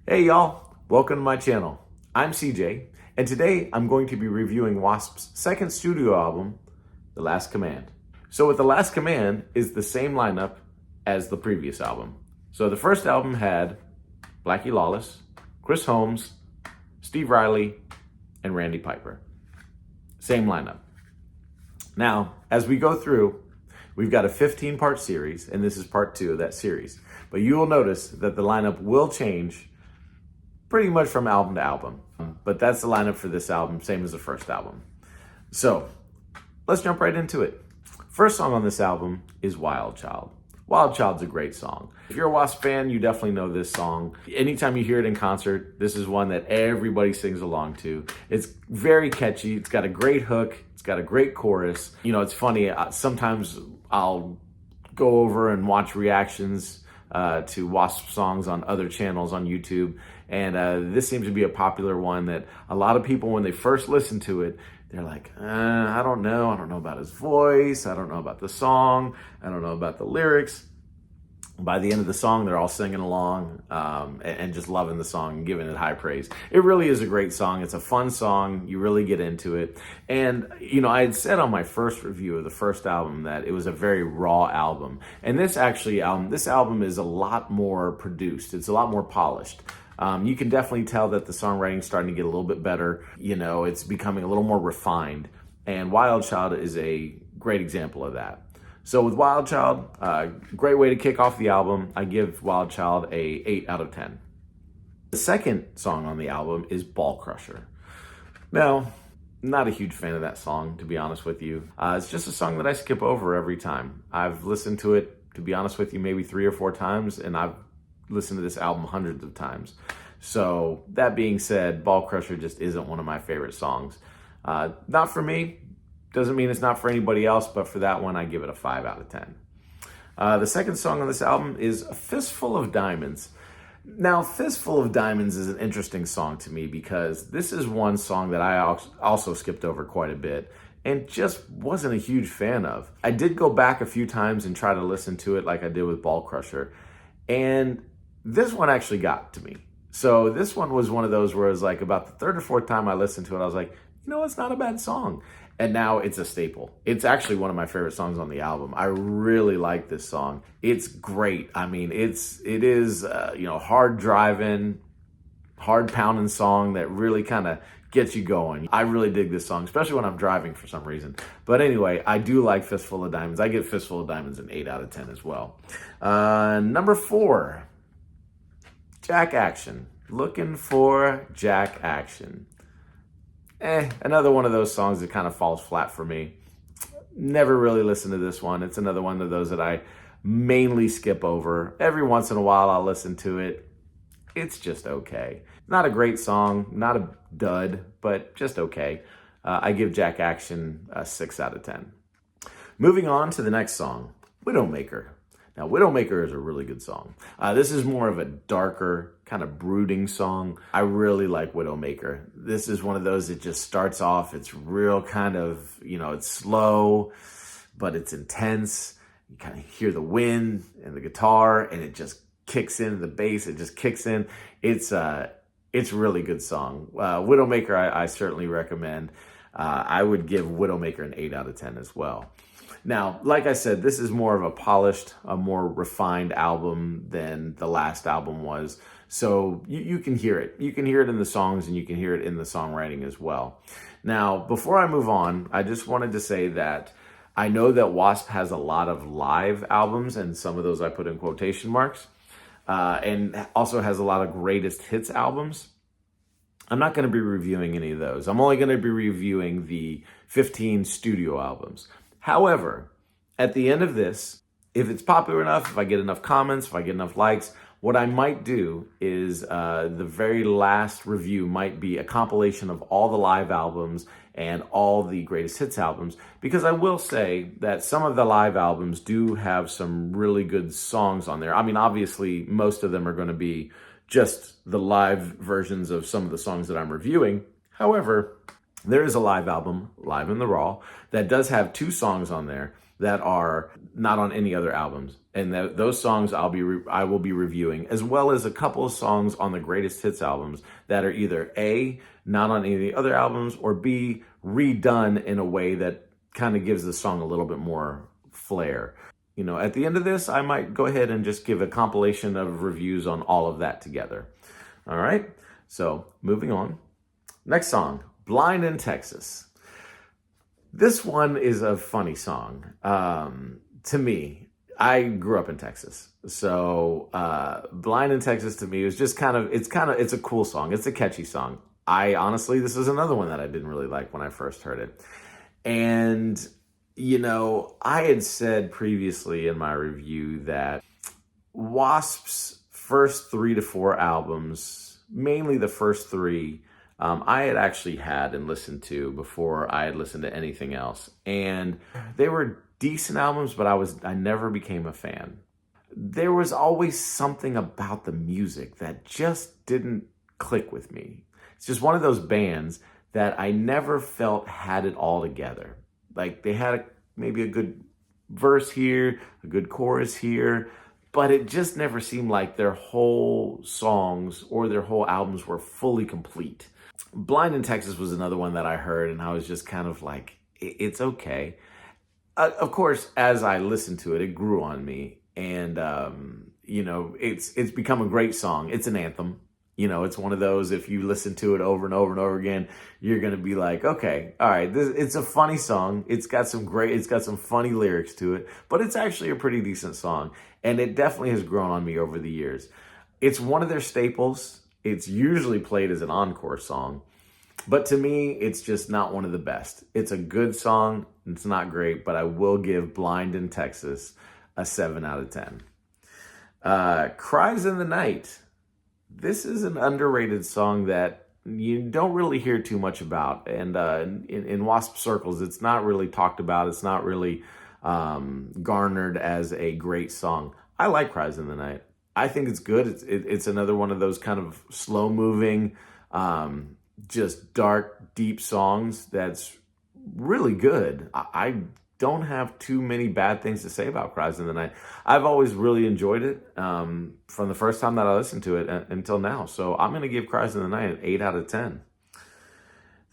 Hey y'all, welcome to my channel. I'm CJ, and today I'm going to be reviewing W.A.S.P's second studio album, The Last Command. So with The Last Command is the same lineup as the previous album. So the first album had Blackie Lawless, Chris Holmes, Steve Riley, and Randy Piper. Same lineup. Now, as we go through, we've got a 15-part series, and this is part 2 of that series. But you will notice that the lineup will change pretty much from album to album. But that's the lineup for this album, same as the first album. So, let's jump right into it. First song on this album is Wild Child. Wild Child's a great song. If you're a W.A.S.P fan, you definitely know this song. Anytime you hear it in concert, this is one that everybody sings along to. It's very catchy. It's got a great hook. It's got a great chorus. You know, it's funny. Sometimes I'll go over and watch reactions to W.A.S.P songs on other channels on YouTube. And this seems to be a popular one that a lot of people, when they first listen to it, they're like, I don't know. I don't know about his voice. I don't know about the song. I don't know about the lyrics. By the end of the song, they're all singing along and just loving the song and giving it high praise. It really is a great song. It's a fun song. You really get into it. And, you know, I had said on my first review of the first album that it was a very raw album. And this album is a lot more produced. It's a lot more polished. You can definitely tell that the songwriting's starting to get a little bit better. You know, it's becoming a little more refined. And Wild Child is a great example of that. So with Wild Child, great way to kick off the album. I give Wild Child a 8 out of 10. The second song on the album is Ball Crusher. Now, not a huge fan of that song, to be honest with you. It's just a song that I skip over every time. I've listened to it, to be honest with you, maybe 3 or 4 times, and I've listened to this album hundreds of times. So that being said, Ball Crusher just isn't one of my favorite songs. Not for me. Doesn't mean it's not for anybody else, but for that one, I give it a 5 out of 10. The second song on this album is A Fistful of Diamonds. Now, Fistful of Diamonds is an interesting song to me because this is one song that I also skipped over quite a bit and just wasn't a huge fan of. I did go back a few times and try to listen to it like I did with Ball Crusher, and this one actually got to me. So this one was one of those where it was like about the third or fourth time I listened to it, I was like, you know, it's not a bad song. And now it's a staple. It's actually one of my favorite songs on the album. I really like this song. It's great. I mean, it is you know, hard driving, hard pounding song that really kind of gets you going. I really dig this song, especially when I'm driving for some reason. But anyway, I do like Fistful of Diamonds. I give Fistful of Diamonds an 8 out of 10 as well. Number 4, Jack Action. Looking for Jack Action. Another one of those songs that kind of falls flat for me. Never really listened to this one. It's another one of those that I mainly skip over. Every once in a while, I'll listen to it. It's just okay. Not a great song, not a dud, but just okay. I give Jack Action a 6 out of 10. Moving on to the next song, Widowmaker. Now, Widowmaker is a really good song. This is more of a darker, kind of brooding song. I really like Widowmaker. This is one of those that just starts off, it's real kind of, you know, it's slow, but it's intense. You kind of hear the wind and the guitar, and it just kicks in, the bass, it just kicks in. It's a really good song. Widowmaker, I certainly recommend. I would give Widowmaker an 8 out of 10 as well. Now, like I said, this is more of a polished, a more refined album than the last album was. So you can hear it. You can hear it in the songs and you can hear it in the songwriting as well. Now, before I move on, I just wanted to say that I know that W.A.S.P has a lot of live albums, and some of those I put in quotation marks, and also has a lot of greatest hits albums. I'm not going to be reviewing any of those. I'm only going to be reviewing the 15 studio albums. However, at the end of this, if it's popular enough, if I get enough comments, if I get enough likes, what I might do is the very last review might be a compilation of all the live albums and all the greatest hits albums, because I will say that some of the live albums do have some really good songs on there. I mean, obviously, most of them are going to be just the live versions of some of the songs that I'm reviewing. However, there is a live album, Live in the Raw, that does have 2 songs on there that are not on any other albums, and those songs I will be reviewing, as well as a couple of songs on the greatest hits albums that are either A, not on any of the other albums, or B, redone in a way that kind of gives the song a little bit more flair. At the end of this, I might go ahead and just give a compilation of reviews on all of that together. All right, so moving on. Next song, Blind in Texas. This one is a funny song. To me, I grew up in Texas. So Blind in Texas to me is just it's a cool song. It's a catchy song. This is another one that I didn't really like when I first heard it. And, I had said previously in my review that W.A.S.P's first 3 to 4 albums, mainly the first 3, I had actually had and listened to before I had listened to anything else. And they were decent albums, but I never became a fan. There was always something about the music that just didn't click with me. It's just one of those bands that I never felt had it all together. Like they had maybe a good verse here, a good chorus here, but it just never seemed like their whole songs or their whole albums were fully complete. Blind in Texas was another one that I heard, and I was just kind of like, it's okay. Of course, as I listened to it, it grew on me, and it's become a great song. It's an anthem. It's one of those, if you listen to it over and over and over again, you're going to be like, okay, all right, it's a funny song. It's got some funny lyrics to it, but it's actually a pretty decent song. And it definitely has grown on me over the years. It's one of their staples. It's usually played as an encore song, but to me, it's just not one of the best. It's a good song. It's not great, but I will give Blind in Texas a 7 out of 10. Cries in the Night. This is an underrated song that you don't really hear too much about. And in W.A.S.P circles, it's not really talked about. It's not really garnered as a great song. I like Cries in the Night. I think it's good. It's another one of those kind of slow-moving, just dark, deep songs that's really good. I don't have too many bad things to say about Cries in the Night. I've always really enjoyed it from the first time that I listened to it until now. So I'm going to give Cries in the Night an 8 out of 10.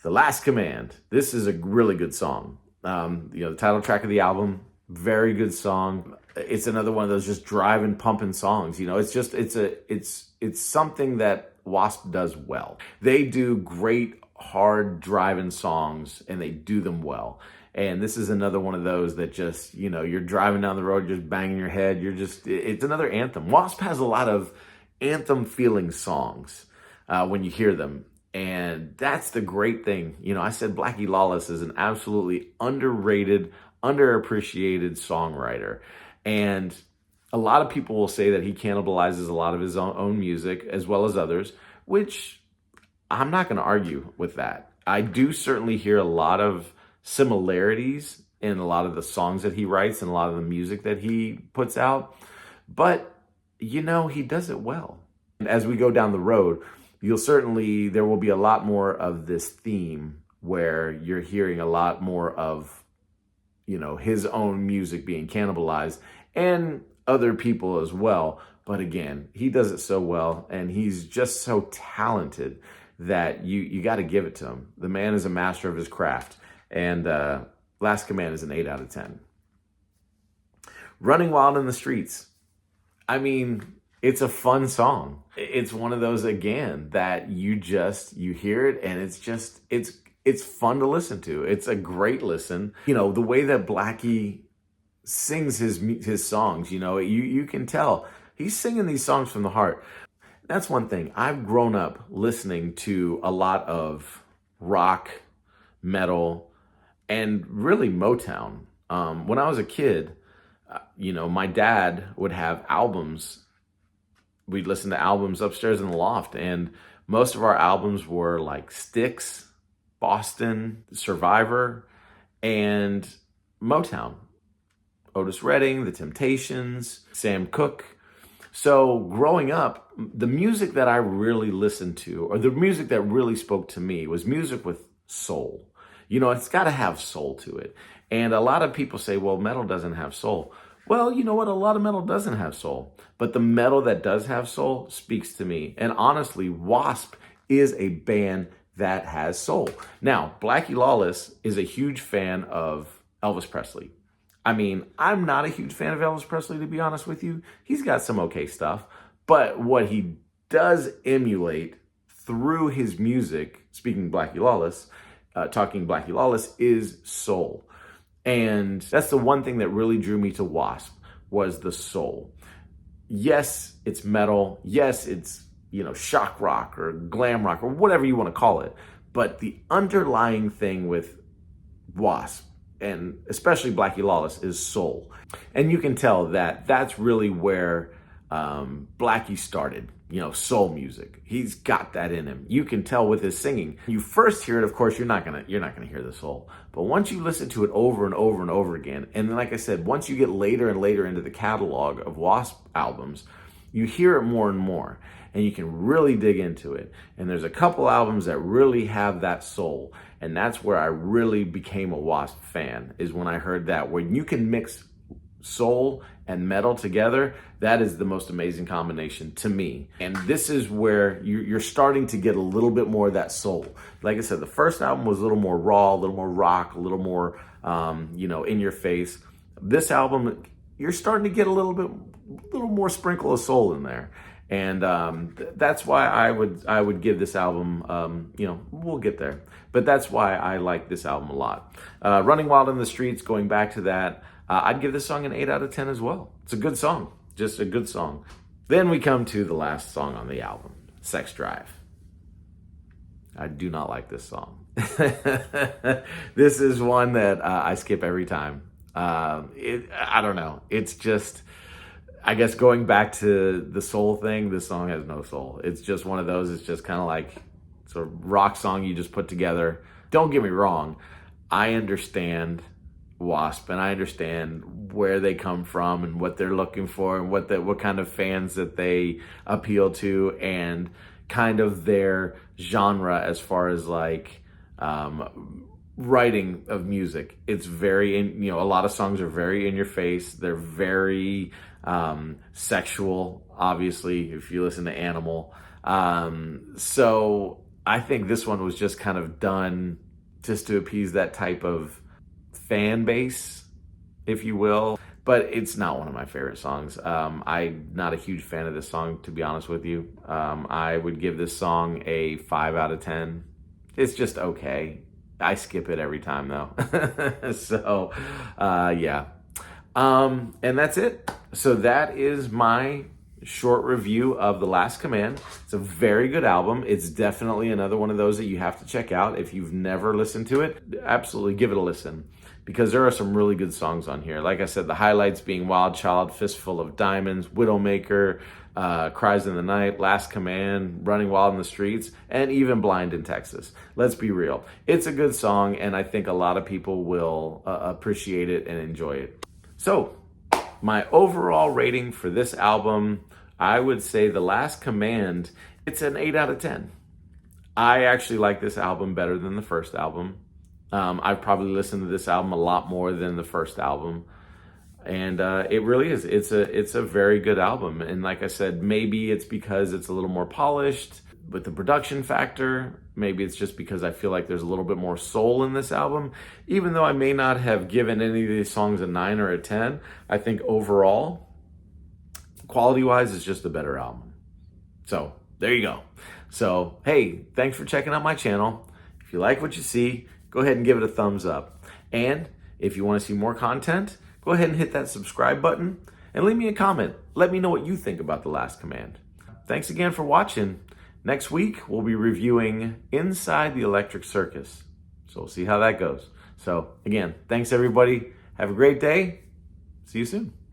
The Last Command. This is a really good song. The title track of the album, very good song. It's another one of those just driving, pumping songs. It's something that W.A.S.P does well. They do great, hard driving songs, and they do them well. And this is another one of those that just, you're driving down the road, just banging your head. It's another anthem. W.A.S.P has a lot of anthem feeling songs when you hear them. And that's the great thing. I said Blackie Lawless is an absolutely underrated, underappreciated songwriter. And a lot of people will say that he cannibalizes a lot of his own music as well as others, which I'm not going to argue with that. I do certainly hear a lot of similarities in a lot of the songs that he writes and a lot of the music that he puts out. But, he does it well. And as we go down the road, there will be a lot more of this theme where you're hearing a lot more of, his own music being cannibalized and other people as well. But again, he does it so well, and he's just so talented that you got to give it to him. The man is a master of his craft. And Last Command is an 8 out of 10. Running Wild in the Streets. I mean, it's a fun song. It's one of those, again, that you hear it and it's fun to listen to. It's a great listen. The way that Blackie sings his songs, you can tell he's singing these songs from the heart. That's one thing. I've grown up listening to a lot of rock, metal, and really Motown. When I was a kid, my dad would have albums. We'd listen to albums upstairs in the loft, and most of our albums were like Styx, Boston, Survivor, and Motown. Otis Redding, The Temptations, Sam Cooke. So growing up, the music that I really listened to, or the music that really spoke to me, was music with soul. It's got to have soul to it. And a lot of people say, well, metal doesn't have soul. Well, you know what? A lot of metal doesn't have soul. But the metal that does have soul speaks to me. And honestly, W.A.S.P is a band that has soul. Now, Blackie Lawless is a huge fan of Elvis Presley. I mean, I'm not a huge fan of Elvis Presley, to be honest with you. He's got some okay stuff. But what he does emulate through his music, speaking Blackie Lawless, talking Blackie Lawless, is soul. And that's the one thing that really drew me to W.A.S.P was the soul. Yes, it's metal. Yes, it's, shock rock or glam rock or whatever you want to call it. But the underlying thing with W.A.S.P, and especially Blackie Lawless, is soul. And you can tell that that's really where Blackie started, soul music. He's got that in him. You can tell with his singing. You first hear it, of course, you're not gonna hear the soul. But once you listen to it over and over and over again, and then, like I said, once you get later and later into the catalog of W.A.S.P albums, you hear it more and more, and you can really dig into it. And there's a couple albums that really have that soul, and that's where I really became a W.A.S.P fan, is when I heard that. When you can mix soul and metal together, that is the most amazing combination to me. And this is where you're starting to get a little bit more of that soul. Like I said, the first album was a little more raw, a little more rock, a little more, in your face. This album, you're starting to get a little more sprinkle of soul in there. And that's why I would give this album, we'll get there. But that's why I like this album a lot. Running Wild in the Streets, going back to that, I'd give this song an 8 out of 10 as well. It's a good song, just a good song. Then we come to the last song on the album, Sex Drive. I do not like this song. This is one that I skip every time. I don't know. It's just, I guess going back to the soul thing, this song has no soul. It's just one of those, it's just kind of like sort of rock song you just put together. Don't get me wrong. I understand W.A.S.P and I understand where they come from and what they're looking for and what kind of fans that they appeal to and kind of their genre as far as like writing of music. It's very, a lot of songs are very in your face. They're very sexual, obviously, if you listen to Animal. So I think this one was just kind of done just to appease that type of fan base, if you will. But it's not one of my favorite songs. I'm not a huge fan of this song, to be honest with you. I would give this song a 5 out of 10. It's just okay. I skip it every time though. So, yeah. And that's it. So that is my short review of The Last Command. It's a very good album. It's definitely another one of those that you have to check out. If you've never listened to it, absolutely give it a listen, because there are some really good songs on here. Like I said, the highlights being Wild Child, Fistful of Diamonds, Widowmaker, Cries in the Night, Last Command, Running Wild in the Streets, and even Blind in Texas. Let's be real. It's a good song, and I think a lot of people will appreciate it and enjoy it. So, my overall rating for this album, I would say The Last Command, it's an 8 out of 10. I actually like this album better than the first album. I've probably listened to this album a lot more than the first album. And it really is. It's a very good album. And like I said, maybe it's because it's a little more polished with the production factor. Maybe it's just because I feel like there's a little bit more soul in this album. Even though I may not have given any of these songs a 9 or a 10, I think overall, quality-wise, it's just a better album. So there you go. So, hey, thanks for checking out my channel. If you like what you see, go ahead and give it a thumbs up. And if you want to see more content, go ahead and hit that subscribe button and leave me a comment. Let me know what you think about The Last Command. Thanks again for watching. Next week, we'll be reviewing Inside the Electric Circus. So we'll see how that goes. So again, thanks everybody. Have a great day. See you soon.